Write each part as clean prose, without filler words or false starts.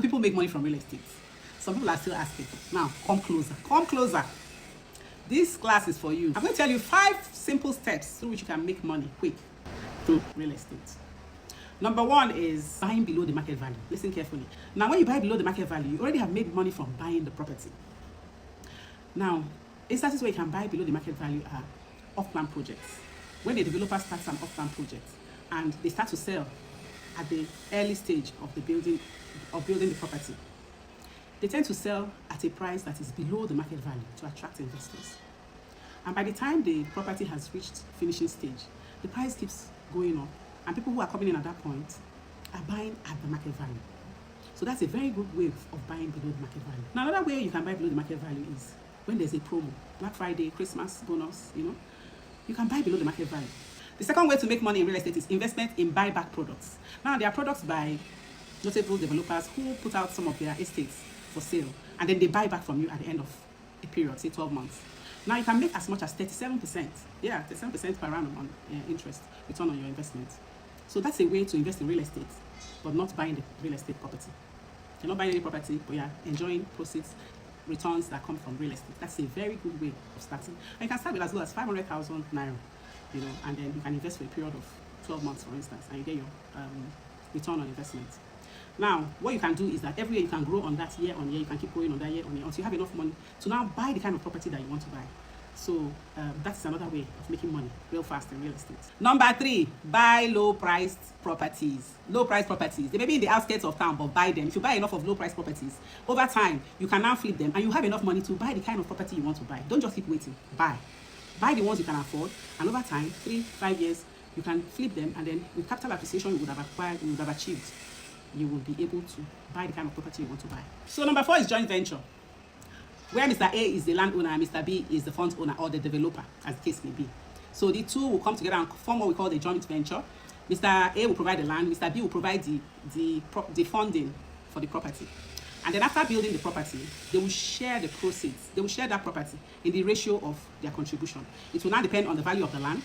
do people make money from real estate? Some people are still asking. Now, come closer. Come closer. This class is for you. I'm going to tell you 5 simple steps through which you can make money quick through real estate. Number 1 is buying below the market value. Listen carefully. Now, when you buy below the market value, you already have made money from buying the property. Now, instances where you can buy below the market value are off-plan projects. When the developer starts an off-plan project and they start to sell at the early stage of the building the property, they tend to sell at a price that is below the market value to attract investors. And by the time the property has reached finishing stage, the price keeps going up, and people who are coming in at that point are buying at the market value. So that's a very good way of buying below the market value. Now, another way you can buy below the market value is when there's a promo, Black Friday, Christmas bonus, you can buy below the market value. The second way to make money in real estate is investment in buyback products. Now, there are products by notable developers who put out some of their estates for sale, and then they buy back from you at the end of a period, say 12 months. Now, you can make as much as 37%. Yeah, 37% per annum on interest return on your investment. So that's a way to invest in real estate, but not buying the real estate property. You're not buying any property, but you're enjoying proceeds, returns that come from real estate. That's a very good way of starting. And you can start with as low as 500,000 naira, and then you can invest for a period of 12 months, for instance, and you get your return on investment. Now, what you can do is that every year you can grow on that year on year. You can keep growing on that year on year until you have enough money to now buy the kind of property that you want to buy. So that's another way of making money real fast in real estate. Number 3, buy low-priced properties. Low-priced properties. They may be in the outskirts of town, but buy them. If you buy enough of low-priced properties, over time, you can now flip them, and you have enough money to buy the kind of property you want to buy. Don't just keep waiting. Buy. Buy the ones you can afford, and over time, 3-5 years, you can flip them, and then with capital appreciation you would have acquired, you would have achieved, you will be able to buy the kind of property you want to buy. So number 4 is joint venture, where Mr. A is the landowner and Mr. B is the fund owner or the developer, as the case may be. So the two will come together and form what we call the joint venture. Mr. A will provide the land, Mr. B will provide the funding for the property. And then after building the property, they will share the proceeds. They will share that property in the ratio of their contribution. It will now depend on the value of the land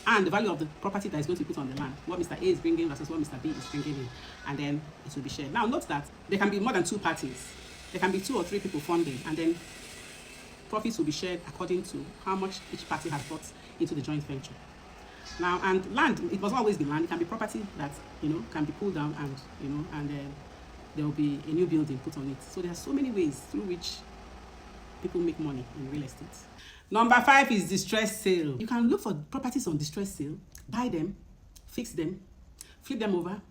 and the value of the property that is going to be put on the land, what Mr. A is bringing versus what Mr. B is bringing in, and then it will be shared. Now, note that there can be more than 2 parties. There can be 2 or 3 people funding, and then profits will be shared according to how much each party has brought into the joint venture. Now, and land, it must always be land. It can be property that, can be pulled down and then there will be a new building put on it. So there are so many ways through which people make money in real estate. Number 5 is distress sale. You can look for properties on distress sale, buy them, fix them, flip them over,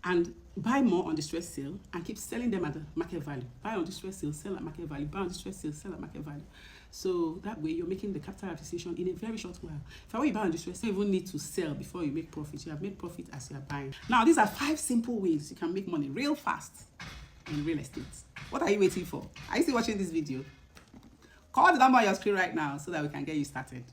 and buy more on distress sale and keep selling them at the market value. Buy on distress sale, sell at market value. Buy on distress sale, sell at market value. So that way you're making the capital appreciation in a very short while. If when you buy on distress sale, you even need to sell before you make profit. You have made profit as you are buying. Now, these are 5 simple ways you can make money real fast in real estate. What are you waiting for? Are you still watching this video? Call the number on your screen right now so that we can get you started.